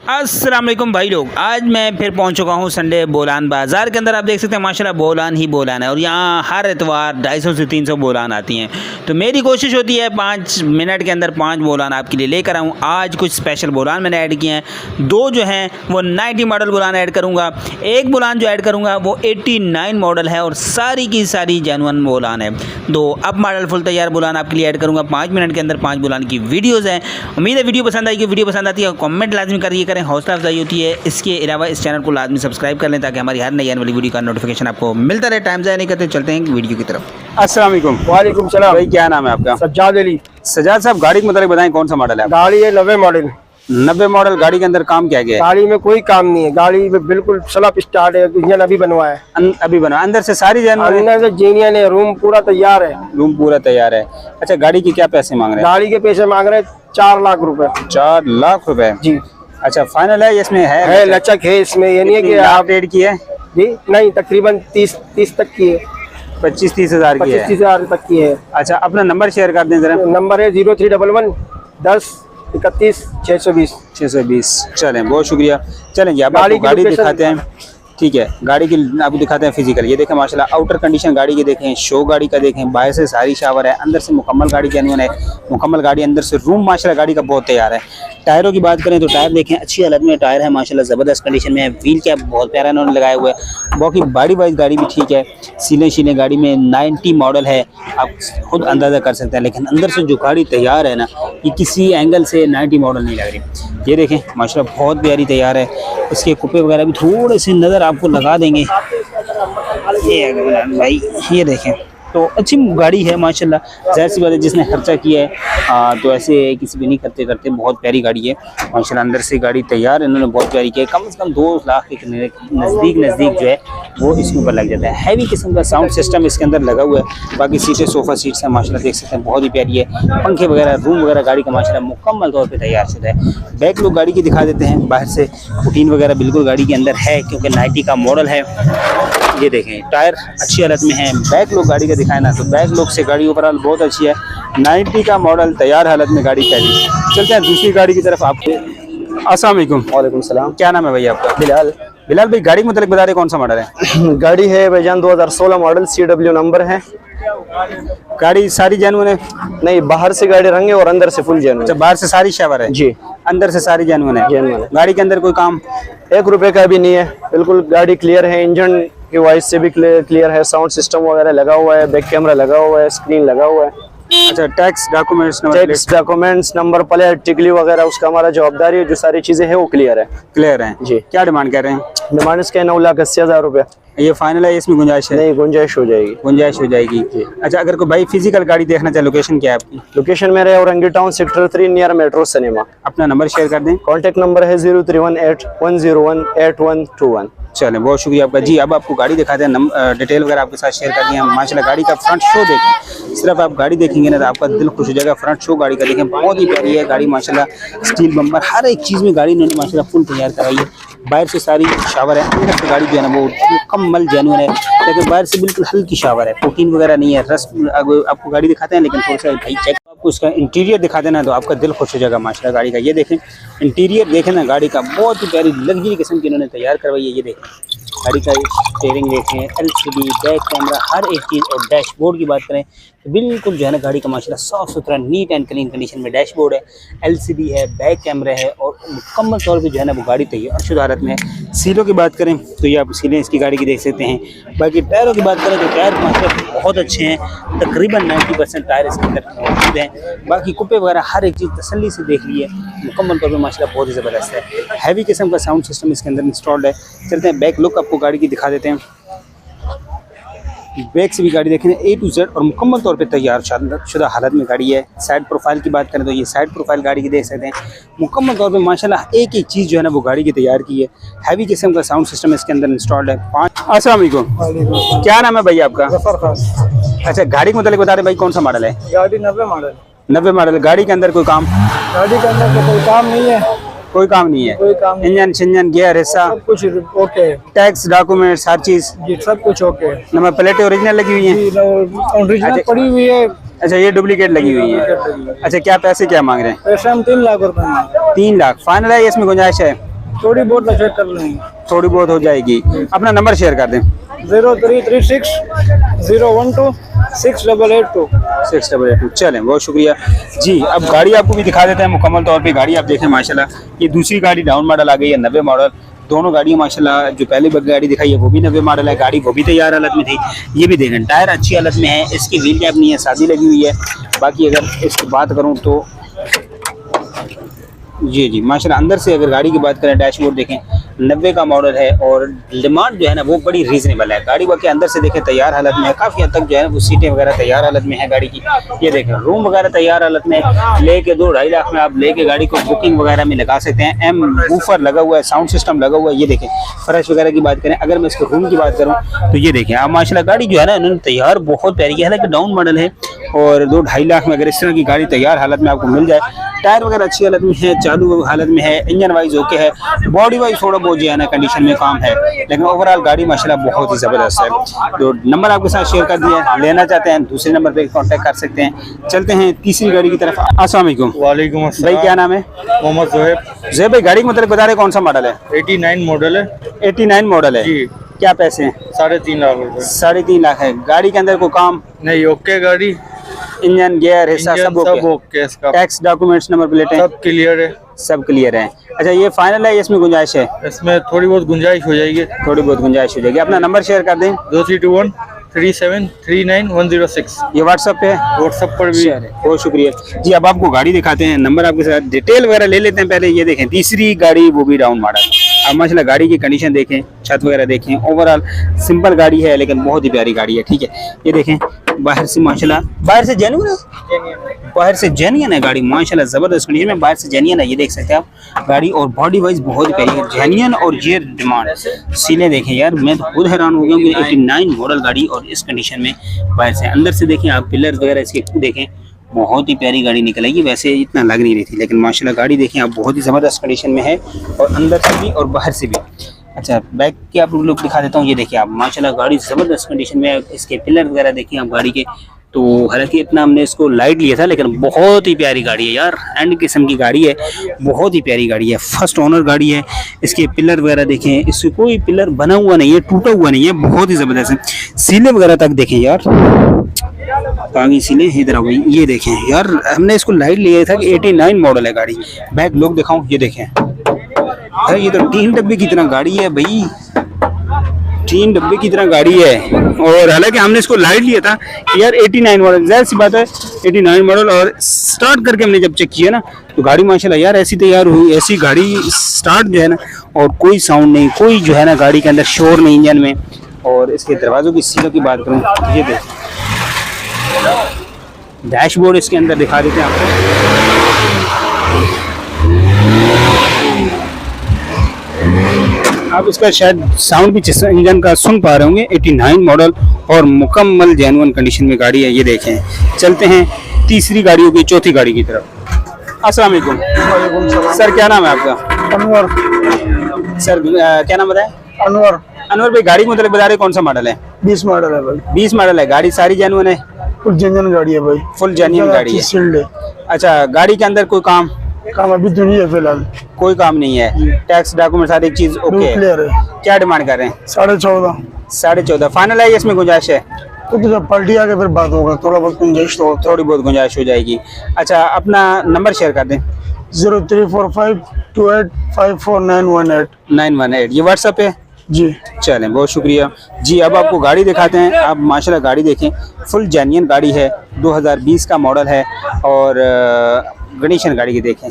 अस्सलाम वालेकुम भाई लोग, आज मैं फिर पहुंच चुका हूं संडे बोलान बाज़ार के अंदर। आप देख सकते हैं माशाल्लाह बोलान ही बोलान है और यहाँ हर एतवार 250 से 300 बोलान आती हैं। तो मेरी कोशिश होती है 5 मिनट के अंदर 5 बोलान आपके लिए लेकर आऊँ। आज कुछ स्पेशल बोलान मैंने ऐड किए हैं। 2 जो हैं वो 90 मॉडल बोलान ऐड करूँगा। एक बोलान जो ऐड करूँगा वो 89 मॉडल है और सारी की सारी जेन्युइन बोलान है। 2 अप मॉडल फुल तैयार बोलान आपके लिए ऐड करूँगा। 5 मिनट के अंदर 5 बोलान की वीडियोज़ हैं। उम्मीद है वीडियो पसंद आएगी। वीडियो पसंद आती है कमेंट लाजमी करिए, हौसला अफजाई होती है। इसके अलावा इस चैनल को लाजमी सब्सक्राइब कर लें ताकि हमारी हर नई आने वाली वीडियो का नोटिफिकेशन आपको मिलता रहे। टाइम ज़ाया नहीं करते, चलते हैं वीडियो की तरफ। अस्सलाम वालेकुम। वालेकुम सलाम भाई क्या नाम है आपका? सज्जाद अली। सज्जाद साहब, गाड़ी के मतलब बताएं कौन सा मॉडल है? गाड़ी है 90 मॉडल। 90 मॉडल गाड़ी के अंदर काम क्या गया है? गाड़ी में कोई काम नहीं है, गाड़ी में बिल्कुल स्लप स्टार्ट है, इंजन अभी बनवा है। अभी बना, अंदर से सारी अंदर से जीनियन है, रूम पूरा तैयार है। रूम पूरा तैयार है। अच्छा, गाड़ी के क्या पैसे मांग रहे हैं? गाड़ी के पैसे मांग रहे हैं 4 लाख रुपए। 4 लाख रुपए जी। अच्छा, फाइनल है? इसमें है लचक है इसमें, ये नहीं है कि आप रेट की है जी नहीं, तकरीबन 30 तक की है। 25-30 हज़ार की है। 25-30 हज़ार तक की है। अच्छा, अपना नंबर शेयर कर दें जरा। नंबर है 0311 10 31 620। 620। चलें, बहुत शुक्रिया। चलें जी, अब आपको गाड़ी दिखाते हैं। ठीक है, गाड़ी की आपको दिखाते हैं फिजिकल। ये देखें माशाल्लाह, आउटर कंडीशन गाड़ी के देखें, शो गाड़ी का देखें, बाहर से सारी शावर है, अंदर से मुकम्मल गाड़ी जेन्युइन है। मुकम्मल गाड़ी, अंदर से रूम माशाल्लाह गाड़ी का बहुत तैयार है। टायरों की बात करें तो टायर देखें अच्छी हालत में टायर है माशाल्लाह, ज़बरदस्त कंडीशन में है। व्हील कैप बहुत प्यारा इन्होंने लगाए हुए है। बाकी बॉडी वाइज गाड़ी भी ठीक है। सीलें गाड़ी में 90 मॉडल है, आप खुद अंदाज़ा कर सकते हैं। लेकिन अंदर से जो गाड़ी तैयार है ना, ये किसी एंगल से 90 मॉडल नहीं लग रही। ये देखें माशाल्लाह बहुत प्यारी तैयार है। इसके कुप्पे वगैरह भी थोड़े से नज़र आपको लगा देंगे। ये भाई ये देखें, तो अच्छी गाड़ी है माशाल्लाह। ज़ाहिर सी बात है, जिसने खर्चा किया है तो ऐसे किसी भी नहीं करते बहुत प्यारी गाड़ी है माशाल्लाह। अंदर से गाड़ी तैयार इन्होंने बहुत प्यारी की है। कम से कम 2 लाख के नज़दीक जो है वो इसके ऊपर लग जाता है। हैवी किस्म का साउंड सिस्टम इसके अंदर लगा हुआ है। बाकी सीटें सोफ़ा सीट्स हैं माशाल्लाह, देख सकते हैं बहुत ही प्यारी है। पंखे वगैरह, रूम वगैरह गाड़ी का माशाल्लाह मुकम्मल तौर पर तैयार शुदा है। बैक लुक गाड़ी की दिखा देते हैं। बाहर से पुटीन वगैरह बिल्कुल गाड़ी के अंदर है क्योंकि 90 का मॉडल है। ये देखें टायर अच्छी हालत में है। बैक लुक गाड़ी का दिखाए ना, तो बैक लुक से गाड़ी ओवरऑल बहुत अच्छी है। 90 का मॉडल, तैयार हालत में गाड़ी पहली। चलते हैं दूसरी गाड़ी की तरफ। आपको अस्सलाम वालेकुम। वालेकुम सलाम। क्या नाम है भैया आपका? बिलाल। बिलाल भाई, गाड़ी के मतलब बता रहे कौन सा मॉडल है? गाड़ी है भाईजान 2016 मॉडल, CW नंबर है। गाड़ी सारी जेन्युइन है? नहीं, बाहर से गाड़ी रंग है और अंदर से फुल जेन्युइन। अच्छा, बाहर से सारी शावर है जी, अंदर से सारी जेन्युइन है। जेन्युइन है। गाड़ी के अंदर कोई काम 1 रुपए का भी नहीं है, बिल्कुल गाड़ी क्लियर है। इंजन की वॉइस से भी क्लियर है। साउंड सिस्टम वगैरह लगा हुआ है, बैक कैमरा लगा हुआ है, स्क्रीन लगा हुआ है। अच्छा, टैक्स डॉक्यूमेंट्स नंबर प्लेट टिकली वगैरह उसका हमारा जवाबदारी है। जो सारी चीजें हैं वो क्लियर है। क्लियर है जी। क्या डिमांड कर रहे हैं? डिमांड इसके 9,80,000 रुपए। ये फाइनल है? इसमें गुंजाइश है? नहीं, गुंजाइश हो जाएगी। गुंजाइश हो जाएगी। अच्छा, अगर कोई भाई फिजिकल गाड़ी देखना चाहे, लोकेशन क्या है आपकी? लोकेशन मेरे Orangi town sector 3 near metro cinema. अपना नंबर शेयर कर दें। कॉन्टेक्ट नंबर है 0318-101-8121। चलें, बहुत शुक्रिया आपका जी। अब आपको गाड़ी दिखाते हैं, डिटेल वगैरह आपके साथ शेयर कर दिए हैं माशाल्लाह। गाड़ी का फ्रंट शो देखें, सिर्फ आप गाड़ी देखेंगे ना तो आपका दिल खुश हो जाएगा। फ्रंट शो गाड़ी का देखें, बहुत ही प्यारी है गाड़ी माशाल्लाह। स्टील बम्पर, हर एक चीज़ में गाड़ी इन्होंने माशाल्लाह फुल तैयार कराई है। बाहर से सारी शावर है, अंदर से गाड़ी जो है ना वो मुकम्मल जेन्युइन है, लेकिन बाहर से बिल्कुल हल्की शावर है, प्रोटीन वगैरह नहीं है। रस्ट आपको गाड़ी दिखाते हैं, लेकिन थोड़ा सा भाई चेक आपको उसका इंटीरियर दिखा देना तो आपका दिल खुश हो जाएगा माशाल्लाह गाड़ी का। ये देखें इंटीरियर देखें ना, गाड़ी का बहुत ही प्यारी लग्जरी किस्म की इन्होंने तैयार करवाई है। ये देखें गाड़ी का स्टीयरिंग देखें, LCD, बैक कैमरा, हर एक चीज़। और डैशबोर्ड की बात करें तो बिल्कुल जो है ना गाड़ी का माशाल्लाह साफ़ सुथरा नीट एंड क्लीन कंडीशन में डैशबोर्ड है, LCD है, बैक कैमरा है और मुकम्मल तौर पे जो है ना वो गाड़ी तैयार शुदा हालत में है। सीलों की बात करें तो ये आप सीलें इसकी गाड़ी की देख सकते हैं। बाकी टायरों की बात करें तो टायर माशाल्लाह बहुत अच्छे हैं, तकरीबन 90% टायर इसके अंदर मौजूद हैं। बाकी कुप्पे वगैरह हर एक चीज़ तसल्ली से देख ली है, मुकम्मल तौर पर माशाल्लाह बहुत ही ज़बरदस्त है। हैवी किस्म का साउंड सिस्टम इसके अंदर इंस्टॉल्ड है। चलते हैं बैक लुक आपको गाड़ी की दिखा देते हैं। बैक से भी गाड़ी देखें A to Z और मुकम्मल तौर पे तैयार शुदा हालत में गाड़ी है। साइड प्रोफाइल की बात करें तो ये साइड प्रोफाइल गाड़ी की देख सकते हैं, मुकम्मल तौर पे माशाल्लाह एक एक चीज़ जो है ना वो गाड़ी की तैयार की है। हैवी किस्म का साउंड सिस्टम इसके अंदर इंस्टॉल्ड है। अस्सलाम वालेकुम। क्या नाम है भाई आपका? जफर खान। अच्छा, गाड़ी के मतलब बता रहे भाई कौन सा मॉडल है? गाड़ी 90 मॉडल। 90 मॉडल। गाड़ी के अंदर कोई काम? गाड़ी के अंदर कोई काम नहीं है। कोई काम नहीं है? कोई काम नहीं। इंजन शिंजन गियर हिस्सा सब कुछ ओके है। टैक्स डॉक्यूमेंट्स हर चीज़ जी सब कुछ ओके है। नंबर प्लेटें ओरिजिनल लगी हुई हैं? ओरिजिनल पड़ी हुई है। अच्छा, ये डुप्लीकेट लगी हुई है। अच्छा, क्या पैसे क्या मांग रहे हैं? पैसे हम 3 लाख रुपए। 3 लाख फाइनल है? इसमें गुंजाइश है? थोड़ी बहुत चेक कर लेंगे। थोड़ी बहुत हो जाएगी। अपना नंबर शेयर कर दें। 0336 012 6882। 6882। चलें, बहुत शुक्रिया जी। अब गाड़ी आपको भी दिखा देते हैं मुकम्मल तौर पे। गाड़ी आप देखें माशाल्लाह, ये दूसरी गाड़ी डाउन मॉडल आ गई है, 90 मॉडल। दोनों गाड़ियाँ माशाल्लाह, जो पहले गाड़ी दिखाई है वो भी 90 मॉडल है, गाड़ी वो भी तैयार हालत में थी। ये भी देखें, टायर अच्छी हालत में है, इसकी व्हील कैप नहीं है, सादी लगी हुई है। बाकी अगर इसकी बात करूँ तो जी माशाल्लाह, अंदर से अगर गाड़ी की बात करें, डैशबोर्ड देखें, 90 का मॉडल है और डिमांड जो है ना वो बड़ी रीजनेबल है। गाड़ी बाकी अंदर से देखें तैयार हालत में है, काफ़ी हद तक जो है वो सीटें वगैरह तैयार हालत में है गाड़ी की। ये देखें, रूम वगैरह तैयार हालत में, लेके 2-2.5 लाख में आप लेके गाड़ी को बुकिंग वगैरह में लगा सकते हैं। एम वूफर लगा हुआ है, साउंड सिस्टम लगा हुआ है। ये देखें, फर्श वगैरह की बात करें, अगर मैं इसके रूम की बात करूँ तो ये देखें आप माशाल्लाह, गाड़ी जो है ना इन्होंने तैयार बहुत प्यारी है, हालांकि डाउन मॉडल है और 2-2.5 लाख में अगर इस तरह की गाड़ी तैयार हालत में आपको मिल जाए, टायर वगैरह अच्छी हालत में है, चालू हालत में है, इंजन वाइज ओके है, बॉडी वाइज थोड़ा बहुत जो है ना कंडीशन में काम है, लेकिन ओवरऑल गाड़ी माशाल्लाह बहुत ही ज़बरदस्त है। तो नंबर आपके साथ शेयर कर दिया, लेना चाहते हैं दूसरे नंबर पे कांटेक्ट कर सकते हैं। चलते हैं तीसरी गाड़ी की तरफ। अस्सलाम वालेकुम। वालेकुम भाई, अस्सलाम। क्या नाम है? मोहम्मद जोहेब। ज़ेब भाई, गाड़ी के मतलब बता रहे कौन सा मॉडल है? 89 मॉडल है 89 मॉडल है जी। क्या पैसे हैं? 3.5 लाख रुपए। 3.5 लाख है। गाड़ी के अंदर कोई काम? नहीं, ओके गाड़ी, इंजन गियर हिस्सा इंजन सब सब ओके? ओके, इसका टैक्स डॉक्यूमेंट्स नंबर प्लेटें सब क्लियर है। सब क्लियर है। अच्छा, ये फाइनल है, इसमें गुंजाइश है? इसमें थोड़ी बहुत गुंजाइश हो जाएगी। थोड़ी बहुत गुंजाइश हो जाएगी। अपना नंबर शेयर कर दें। 2321 3739 106। ये व्हाट्सएप पे है? व्हाट्सएप पर भी है। बहुत शुक्रिया जी। अब आपको गाड़ी दिखाते हैं, नंबर आपके साथ, डिटेल वगैरह ले लेते हैं पहले। ये देखें, तीसरी गाड़ी वो भी डाउन मॉडल। अब माशाल्लाह गाड़ी की कंडीशन देखें, छत वगैरह देखें, ओवरऑल सिंपल गाड़ी है लेकिन बहुत ही प्यारी गाड़ी है। ठीक है, ये देखें बाहर से माशाल्लाह, बाहर से जेन्युइन है, बाहर से जेन्युइन है गाड़ी माशाल्लाह, ज़बरदस्त कंडीशन में बाहर से जेन्युइन है। ये देख सकते हैं आप गाड़ी, और बॉडी वाइज बहुत ही प्यारी है, जेन्युइन। और ये डिमांड सीलें देखें यार, मैं तो खुद हैरान हो गया कि 89 मॉडल गाड़ी और इस कंडीशन में बाहर से। अंदर से देखें आप, पिलर वगैरह इसके देखें, बहुत ही प्यारी गाड़ी निकलेगी। वैसे इतना लग नहीं रही थी, लेकिन माशाल्लाह गाड़ी देखें आप बहुत ही ज़बरदस्त कंडीशन में है, और अंदर से भी और बाहर से भी। अच्छा, बैक के आप लुक दिखा देता हूँ। ये देखिए आप माशाल्लाह गाड़ी ज़बरदस्त कंडीशन में है। इसके पिलर वगैरह देखिए आप गाड़ी के, तो हालांकि इतना हमने इसको लाइट लिया था, लेकिन बहुत ही प्यारी गाड़ी है यार, एंड किस्म की गाड़ी है, बहुत ही प्यारी गाड़ी है, फर्स्ट ओनर गाड़ी है। इसके पिलर वगैरह देखें, इससे कोई पिलर बना हुआ नहीं है, टूटा हुआ नहीं है, बहुत ही ज़बरदस्त है। सीले वगैरह तक देखें यार, आगे सीले इधर आ गई। ये देखें यार, हमने इसको लाइट लिया था कि 89 मॉडल है गाड़ी। बैक लुक दिखाऊं, ये देखें यार, ये तो 3 डब्बे की तरह गाड़ी है भाई, 3 डब्बे की तरह गाड़ी है। और हालांकि हमने इसको लाइट लिया था कि यार 89 मॉडल, जाहिर सी बात है 89 मॉडल, और स्टार्ट करके हमने जब चेक किया ना तो गाड़ी माशाल्लाह यार ऐसी तैयार हुई, ऐसी गाड़ी स्टार्ट जो है ना, और कोई साउंड नहीं, कोई जो है ना गाड़ी के अंदर शोर नहीं इंजन में। और इसके दरवाज़ों की सीलों की बात करूँ तो ये देखें, डैशबोर्ड इसके अंदर दिखा देते हैं आपको। आप इसका शायद साउंड भी इंजन का सुन पा रहे होंगे। 89 मॉडल और मुकम्मल जेन्युइन कंडीशन में गाड़ी है। ये देखें, चलते हैं तीसरी गाड़ियों की, चौथी गाड़ी की तरफ। अस्सलाम वालेकुम सर, क्या नाम है आपका? अनवर। सर क्या नाम बताया? अनवर। अनवर भाई, गाड़ी के मतलब बता रहे कौन सा मॉडल है? 20 मॉडल है भाई। 20 मॉडल है गाड़ी, सारी जेन्युइन है? फुल जेन्युइन गाड़ी है भाई, फुल जेन्युइन गाड़ी है। सील्ड है। अच्छा, गाड़ी के अंदर कोई काम अभी तो नहीं है फिलहाल, कोई काम नहीं है, टैक्स डॉक्यूमेंट सारी चीज ओके है। क्लियर है। क्या डिमांड कर रहे हैं? 14.5। 14.5 फाइनल है, इसमें गुंजाइश है? तो जब पलटी आके फिर बात होगा, थोड़ा बहुत गुंजाइश तो थोड़ी बहुत गुंजाइश हो जाएगी। अच्छा, अपना नंबर शेयर कर दें। 0345 2854 918। ये व्हाट्सएप है जी। चलें, बहुत शुक्रिया जी। अब आपको गाड़ी दिखाते हैं। आप माशाल्लाह गाड़ी देखें, फुल जेन्युइन गाड़ी है, 2020 का मॉडल है, और कंडीशन गाड़ी की देखें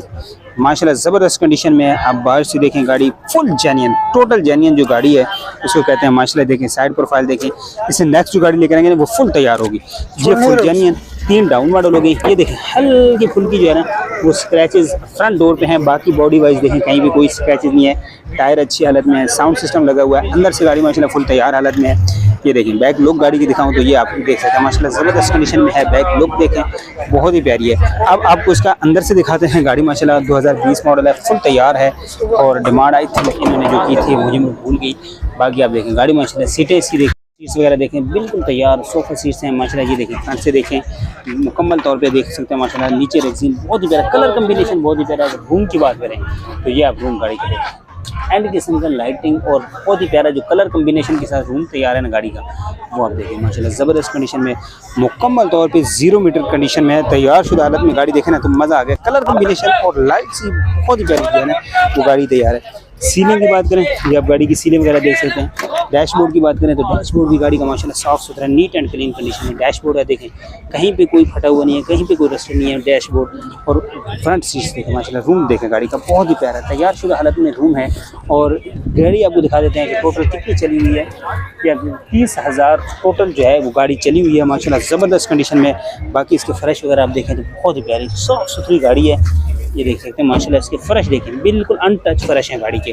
माशाल्लाह ज़बरदस्त कंडीशन में है। आप बाहर से देखें गाड़ी फुल जेन्युइन, टोटल जेन्युइन जो गाड़ी है उसको कहते हैं माशाल्लाह। देखें साइड प्रोफाइल देखें, इससे नेक्स्ट जो गाड़ी लेकर आएंगे ना वो फुल तैयार होगी। ये फुल जेन्युइन 3 डाउन मॉडल हो गई। ये देखें हल्की फुल्की जो है ना वो स्क्रैचेस फ्रंट डोर पे हैं, बाकी बॉडी वाइज देखें कहीं भी कोई स्क्रैचेस नहीं है। टायर अच्छी हालत में है, साउंड सिस्टम लगा हुआ है, अंदर से गाड़ी माशाल्लाह फुल तैयार हालत में है। ये देखें बैक लुक गाड़ी की दिखाऊं तो ये आप देख सकते हैं माशाल्लाह ज़बरदस्त कंडीशन में है। बैक लुक देखें, बहुत ही प्यारी है। अब आपको इसका अंदर से दिखाते हैं। गाड़ी माशाल्लाह 2020 मॉडल है, फुल तैयार है, और डिमांड आई थी इन्होंने जो की थी मुझे भूल गई। बाकी आप देखें गाड़ी माशाल्लाह, सीटें इसकी देखें, सीट्स वगैरह देखें बिल्कुल तैयार, सोफा सीट्स हैं माशाल्लाह। ये देखें फ्रंट से देखें, मुकम्मल तौर पे देख सकते हैं माशाल्लाह। नीचे रेक्सीन बहुत ही प्यारा, कलर कम्बिनेशन बहुत ही प्यारा। रूम की बात करें तो ये आप रूम गाड़ी के देखें, एंड किस्म का लाइटिंग और बहुत ही प्यारा जो कलर कम्बिनेशन के साथ रूम तैयार है ना गाड़ी का, वो आप देखिए माशाल्लाह ज़बरदस्त कंडीशन में, मुकम्मल तौर पे 0 मीटर कंडीशन में है, तैयार शुदा हालत में गाड़ी देखे ना तो मज़ा आ गया। कलर कम्बिनेशन और लाइट से बहुत ही प्यारी जो है ना वो गाड़ी तैयार है। सीलिंग की बात करें, ये आप गाड़ी की सीलिंग वगैरह देख सकते हैं। डैशबोर्ड की बात करें तो डैशबोर्ड भी गाड़ी का माशाल्लाह साफ़ सुथरा नीट एंड क्लीन कंडीशन में डैशबोर्ड है, देखें कहीं पे कोई फटा हुआ नहीं है, कहीं पे कोई रस्ट नहीं है डैशबोर्ड। और फ्रंट सीट्स देखें माशाल्लाह, रूम देखें गाड़ी का बहुत ही प्यारा तैयार शुदा हालत में रूम है। और गाड़ी आपको दिखा देते हैं कि टोटल कितनी चली हुई है, या 30,000 टोटल जो है वो गाड़ी चली हुई है माशाल्लाह ज़बरदस्त कंडीशन में। बाकी इसके फ्रेश वगैरह आप देखें तो बहुत ही प्यारी साफ़ सुथरी गाड़ी है, ये देख सकते हैं माशाल्लाह। इसके फ़र्श देखें बिल्कुल अनटच फ़र्श हैं गाड़ी के।